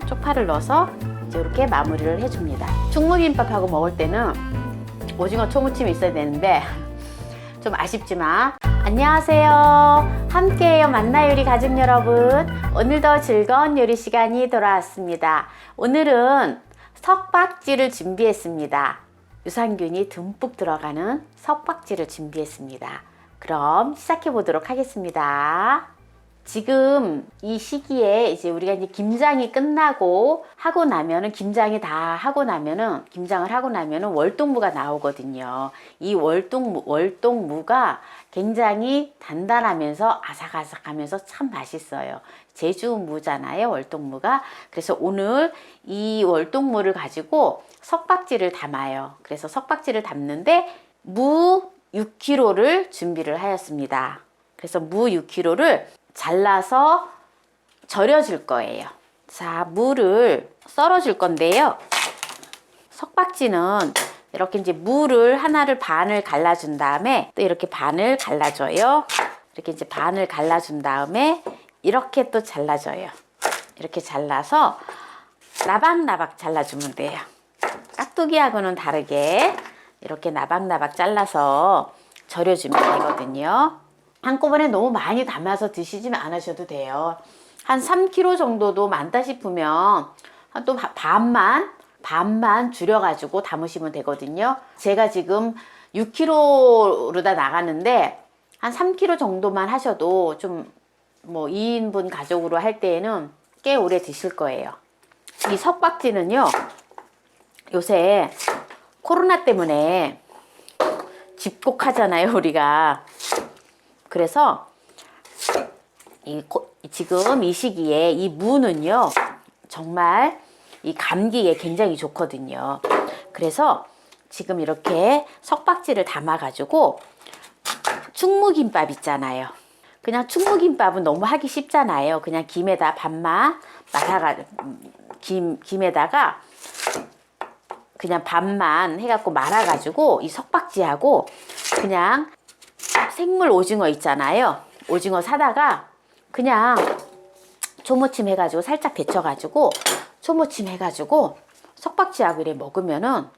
쪽파를 넣어서 이제 이렇게 마무리를 해줍니다. 충무김밥하고 먹을 때는 오징어 초무침이 있어야 되는데 좀 아쉽지만, 안녕하세요. 함께해요 만나 요리 가족 여러분. 오늘도 즐거운 요리 시간이 돌아왔습니다. 오늘은 석박지를 준비했습니다. 유산균이 듬뿍 들어가는 석박지를 준비했습니다. 그럼 시작해 보도록 하겠습니다. 지금 이 시기에 이제 우리가 이제 김장이 끝나고 하고 나면은, 김장이 다 하고 나면은, 김장을 하고 나면은 월동무가 나오거든요. 이 월동무가 굉장히 단단하면서 아삭아삭하면서 참 맛있어요. 제주무잖아요, 월동무가. 그래서 오늘 이 월동무를 가지고 석박지를 담아요. 그래서 석박지를 담는데 무 6kg를 준비를 하였습니다. 그래서 무 6kg를 잘라서 절여줄 거예요. 자, 무를 썰어줄 건데요. 석박지는 이렇게 이제 무를 하나를 반을 갈라준 다음에 또 이렇게 반을 갈라줘요. 이렇게 이제 반을 갈라준 다음에 이렇게 또 잘라줘요. 이렇게 잘라서 나박나박 잘라주면 돼요. 깍두기하고는 다르게 이렇게 나박나박 잘라서 절여주면 되거든요. 한꺼번에 너무 많이 담아서 드시지 않으셔도 돼요. 한 3kg 정도도 많다 싶으면 한 또 반만 줄여가지고 담으시면 되거든요. 제가 지금 6kg로다 나가는데 한 3kg 정도만 하셔도 좀 뭐 2인분 가족으로 할 때에는 꽤 오래 드실 거예요. 이 석박지는요, 요새 코로나 때문에 집콕하잖아요, 우리가. 그래서 지금 이 시기에 이 무는요, 정말 이 감기에 굉장히 좋거든요. 그래서 지금 이렇게 석박지를 담아가지고 충무김밥 있잖아요. 그냥 충무김밥은 너무 하기 쉽잖아요. 그냥 김에다 반만 김에다가 그냥 반만 해갖고 말아가지고 이 석박지하고 그냥 생물 오징어 있잖아요. 오징어 사다가 그냥 초무침 해가지고 살짝 데쳐가지고 초무침 해가지고 석박지하고 이렇게 먹으면은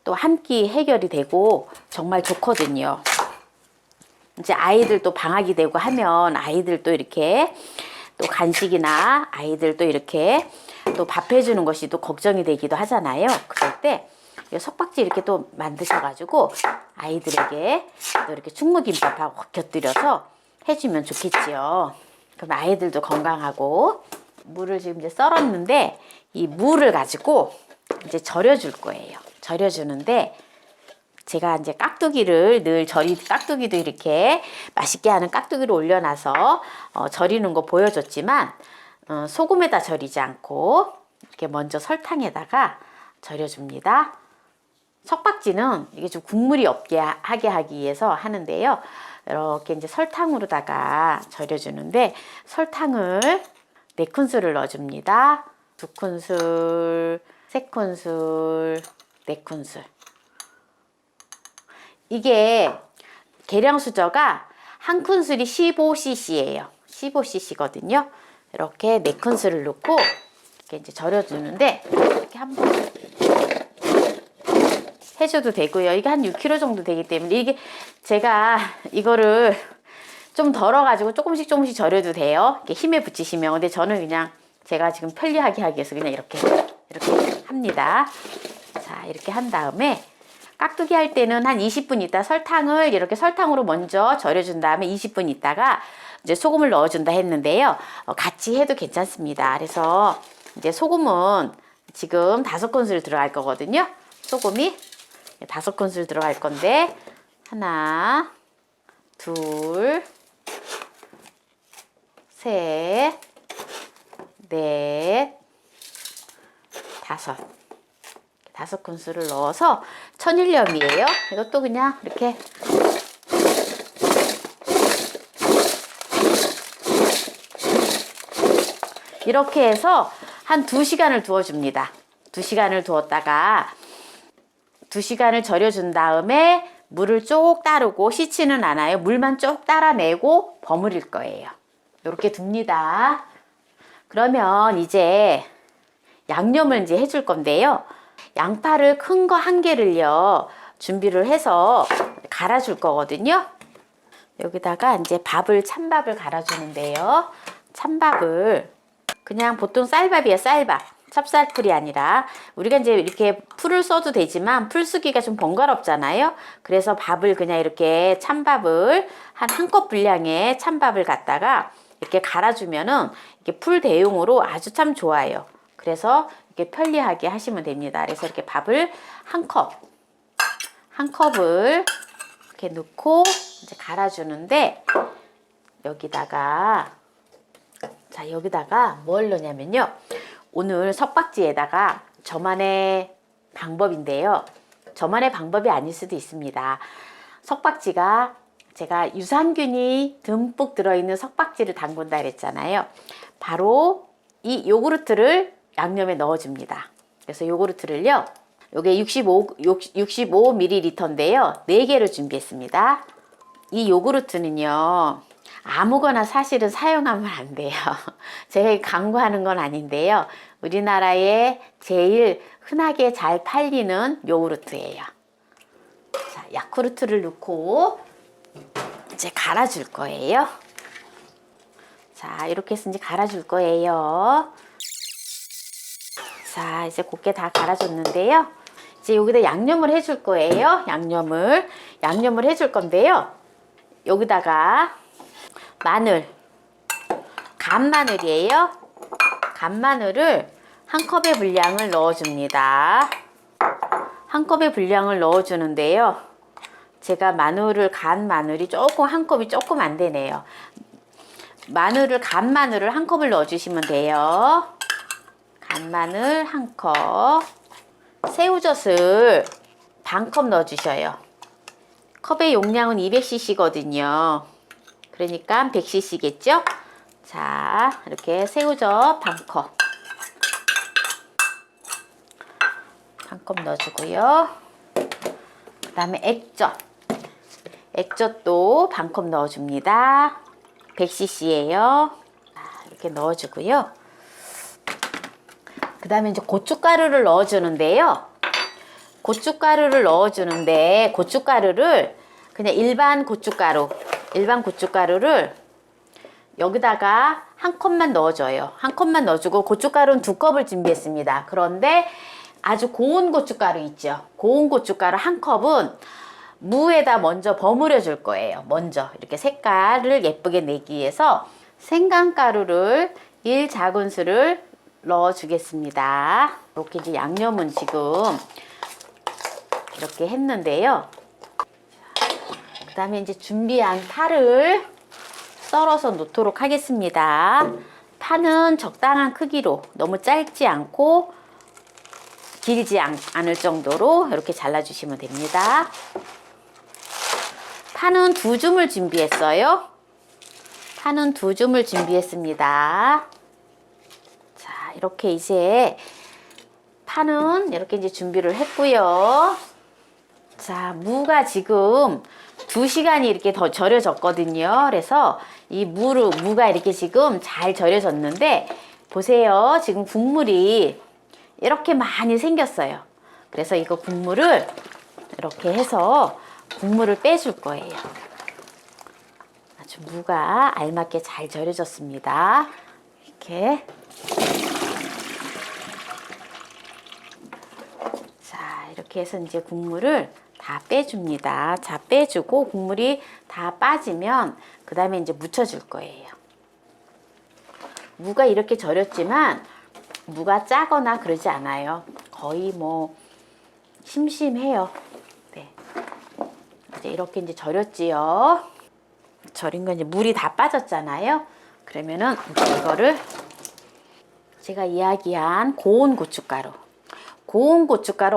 또 한 끼 해결이 되고 정말 좋거든요. 이제 아이들 또 방학이 되고 하면 아이들 또 이렇게 또 간식이나 아이들 또 이렇게 또 밥 해주는 것이 또 걱정이 되기도 하잖아요. 그럴 때 석박지 이렇게 또 만드셔가지고 아이들에게 또 이렇게 충무김밥하고 곁들여서 해주면 좋겠지요. 그럼 아이들도 건강하고. 무를 지금 이제 썰었는데 이 무를 가지고 이제 절여줄 거예요. 절여주는데 제가 이제 깍두기를 늘 깍두기도 이렇게 맛있게 하는 깍두기를 올려놔서 절이는 거 보여줬지만 소금에다 절이지 않고 이렇게 먼저 설탕에다가 절여줍니다. 석박지는 이게 좀 국물이 없게 하게 하기 위해서 하는데요. 이렇게 이제 설탕으로다가 절여주는데 설탕을 4큰술을 넣어줍니다. 2큰술, 3큰술, 4큰술. 이게 계량 수저가 한 큰술이 15cc예요. 15cc거든요. 이렇게 4큰술을 넣고 이렇게 이제 절여주는데 이렇게 한번 해줘도 되고요. 이게 한 6kg 정도 되기 때문에 이게 제가 이거를 좀 덜어가지고 조금씩 절여도 돼요. 이렇게 힘에 붙이시면. 근데 저는 그냥 제가 지금 편리하게 하기 위해서 그냥 이렇게 합니다. 자, 이렇게 한 다음에 깍두기 할 때는 한 20분 있다 설탕을 이렇게 설탕으로 먼저 절여준 다음에 20분 있다가 이제 소금을 넣어준다 했는데요. 같이 해도 괜찮습니다. 그래서 이제 소금은 지금 5큰술 들어갈 거거든요. 소금이 5큰술 들어갈 건데 하나, 둘, 셋, 넷, 5큰술을 넣어서 천일염이에요. 이것도 그냥 이렇게 이렇게 해서 한 2시간을 두어줍니다. 2시간을 두었다가 2시간을 절여준 다음에 물을 쭉 따르고 씻지는 않아요. 물만 쭉 따라내고 버무릴 거예요. 이렇게 둡니다. 그러면 이제 양념을 이제 해줄 건데요. 양파를 큰 거 한 개를요, 준비를 해서 갈아줄 거거든요. 여기다가 이제 찬밥을 갈아주는데요. 찬밥을 그냥 보통 쌀밥이에요, 쌀밥. 찹쌀풀이 아니라 우리가 이제 이렇게 풀을 써도 되지만 풀 쓰기가 좀 번거롭잖아요. 그래서 밥을 그냥 이렇게 찬밥을 한 컵 분량의 찬밥을 갖다가 이렇게 갈아주면은 이렇게 풀 대용으로 아주 참 좋아요. 그래서 이렇게 편리하게 하시면 됩니다. 그래서 이렇게 밥을 한 컵을 이렇게 넣고 이제 갈아주는데 여기다가 뭘 넣냐면요. 오늘 석박지에다가 저만의 방법인데요. 저만의 방법이 아닐 수도 있습니다. 석박지가 제가 유산균이 듬뿍 들어있는 석박지를 담근다 그랬잖아요. 바로 이 요구르트를 양념에 넣어줍니다. 그래서 요구르트를요, 요게 65ml인데요. 4개를 준비했습니다. 이 요구르트는요, 아무거나 사실은 사용하면 안 돼요. 제가 광고하는 건 아닌데요. 우리나라에 제일 흔하게 잘 팔리는 요구르트예요. 자, 야쿠르트를 넣고 이제 갈아줄 거예요. 자, 이렇게 해서 이제 갈아줄 거예요. 자, 이제 곱게 다 갈아줬는데요. 이제 여기다 양념을 해줄 거예요. 양념을 해줄 건데요. 여기다가 간마늘이에요. 간마늘을 한 컵의 분량을 넣어줍니다. 한 컵의 분량을 넣어주는데요. 제가 간 마늘이 조금, 한 컵이 조금 안 되네요. 간 마늘을 한 컵을 넣어주시면 돼요. 간마늘 한 컵. 새우젓을 반 컵 넣어주셔요. 컵의 용량은 200cc거든요. 그러니까 100cc겠죠? 자, 이렇게 새우젓 반 컵. 한 컵 넣어주고요. 그 다음에 액젓도 반 컵 넣어줍니다. 100cc예요. 이렇게 넣어주고요. 그 다음에 이제 고춧가루를 넣어주는데요. 고춧가루를 그냥 일반 고춧가루를 여기다가 한 컵만 넣어줘요. 한 컵만 넣어주고, 고춧가루는 2컵을 준비했습니다. 그런데 아주 고운 고춧가루 있죠. 고운 고춧가루 한 컵은 무에다 먼저 버무려 줄 거예요. 먼저 이렇게 색깔을 예쁘게 내기 위해서 생강가루를 1작은술을 넣어 주겠습니다. 이렇게 이제 양념은 지금 이렇게 했는데요. 그 다음에 이제 준비한 파를 썰어서 넣도록 하겠습니다. 파는 적당한 크기로, 너무 짧지 않고 길지 않을 정도로 이렇게 잘라주시면 됩니다. 파는 2줌을 준비했어요. 파는 2줌을 준비했습니다. 자, 이렇게 이제 파는 이렇게 이제 준비를 했고요. 자, 무가 지금 2시간이 이렇게 더 절여졌거든요. 그래서 이 무가 이렇게 지금 잘 절여졌는데, 보세요. 지금 국물이 이렇게 많이 생겼어요. 그래서 이거 국물을 이렇게 해서 국물을 빼줄 거예요. 아주 무가 알맞게 잘 절여졌습니다. 이렇게. 자, 이렇게 해서 이제 국물을 다 빼줍니다. 자, 빼주고 국물이 다 빠지면 그 다음에 이제 묻혀줄 거예요. 무가 이렇게 절였지만 무가 짜거나 그러지 않아요. 거의 뭐 심심해요. 네. 이제 이렇게 이제 절였지요. 절인 건 이제 물이 다 빠졌잖아요. 그러면은 이거를 제가 이야기한 고운 고춧가루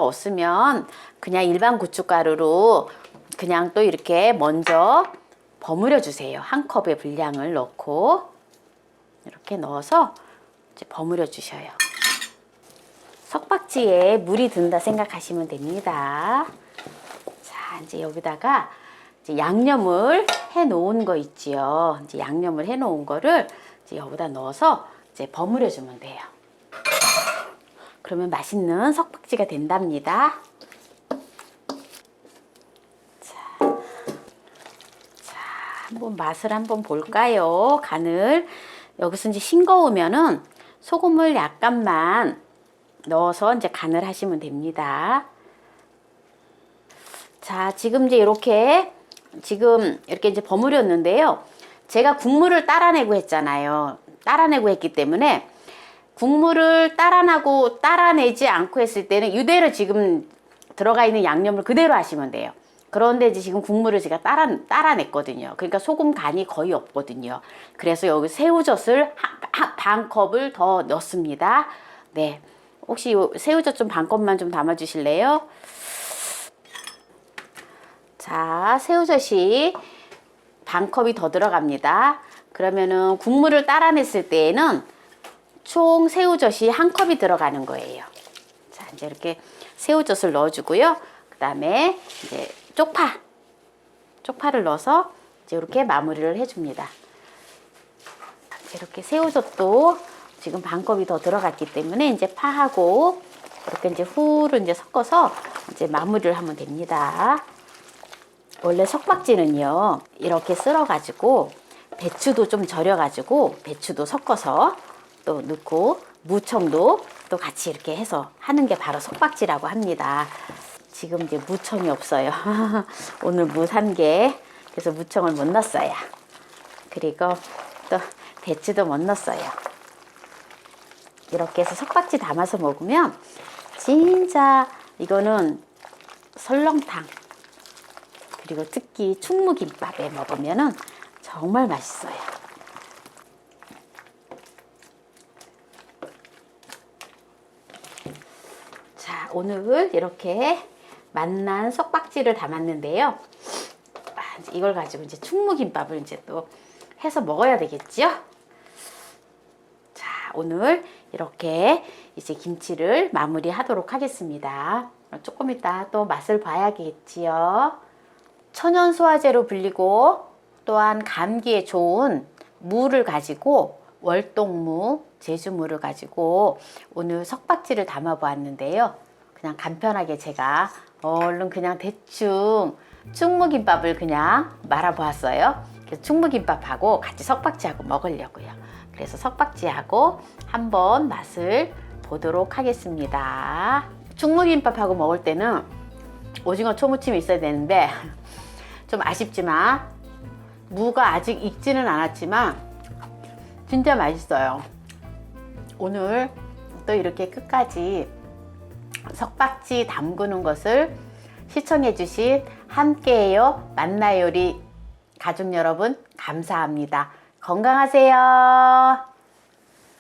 없으면 그냥 일반 고춧가루로 그냥 또 이렇게 먼저 버무려 주세요. 한 컵의 분량을 넣고 이렇게 넣어서 이제 버무려 주셔요. 석박지에 물이 든다 생각하시면 됩니다. 자, 이제 여기다가 이제 양념을 해 놓은 거 있지요. 이제 양념을 해 놓은 거를 이제 여기다 넣어서 이제 버무려 주면 돼요. 그러면 맛있는 석박지가 된답니다. 자, 한번 맛을 한번 볼까요? 간을. 여기서 이제 싱거우면은 소금을 약간만 넣어서 이제 간을 하시면 됩니다. 자, 지금 이제 이렇게 이제 버무렸는데요. 제가 국물을 따라내고 했잖아요. 따라내고 했기 때문에 국물을 따라내지 않고 했을 때는 이대로 지금 들어가 있는 양념을 그대로 하시면 돼요. 그런데 이제 지금 국물을 제가 따라냈거든요. 그러니까 소금 간이 거의 없거든요. 그래서 여기 새우젓을 반 컵을 더 넣습니다. 네. 혹시 요 새우젓 좀 반 컵만 좀 담아 주실래요? 자, 새우젓이 반 컵이 더 들어갑니다. 그러면은 국물을 따라냈을 때에는 총 새우젓이 한 컵이 들어가는 거예요. 자, 이제 이렇게 새우젓을 넣어주고요. 그 다음에 이제 쪽파를 넣어서 이제 이렇게 마무리를 해줍니다. 이렇게 새우젓도 지금 반 컵이 더 들어갔기 때문에 이제 파하고 이렇게 이제 후를 이제 섞어서 이제 마무리를 하면 됩니다. 원래 석박지는요, 이렇게 썰어가지고 배추도 좀 절여가지고 배추도 섞어서 또 넣고 무청도 또 같이 이렇게 해서 하는 게 바로 석박지라고 합니다. 지금 이제 무청이 없어요. 오늘 무 산 게 그래서 무청을 못 넣었어요. 그리고 또 배추도 못 넣었어요. 이렇게 해서 석박지 담아서 먹으면 진짜 이거는 설렁탕 그리고 특히 충무김밥에 먹으면은 정말 맛있어요. 자, 오늘 이렇게 맛난 석박지를 담았는데요. 이걸 가지고 이제 충무김밥을 이제 또 해서 먹어야 되겠죠? 자, 오늘 이렇게 이제 김치를 마무리하도록 하겠습니다. 조금 이따 또 맛을 봐야겠지요. 천연 소화제로 불리고 또한 감기에 좋은 무를 가지고 월동무, 제주무를 가지고 오늘 석박지를 담아 보았는데요. 그냥 간편하게 제가 얼른 그냥 대충 충무김밥을 그냥 말아 보았어요. 그래서 충무김밥하고 같이 석박지하고 먹으려고요. 그래서 석박지하고 한번 맛을 보도록 하겠습니다. 충무김밥하고 먹을 때는 오징어 초무침이 있어야 되는데 좀 아쉽지만 무가 아직 익지는 않았지만 진짜 맛있어요. 오늘 또 이렇게 끝까지 석박지 담그는 것을 시청해 주신 함께해요 만나요리 가족 여러분 감사합니다. 건강하세요.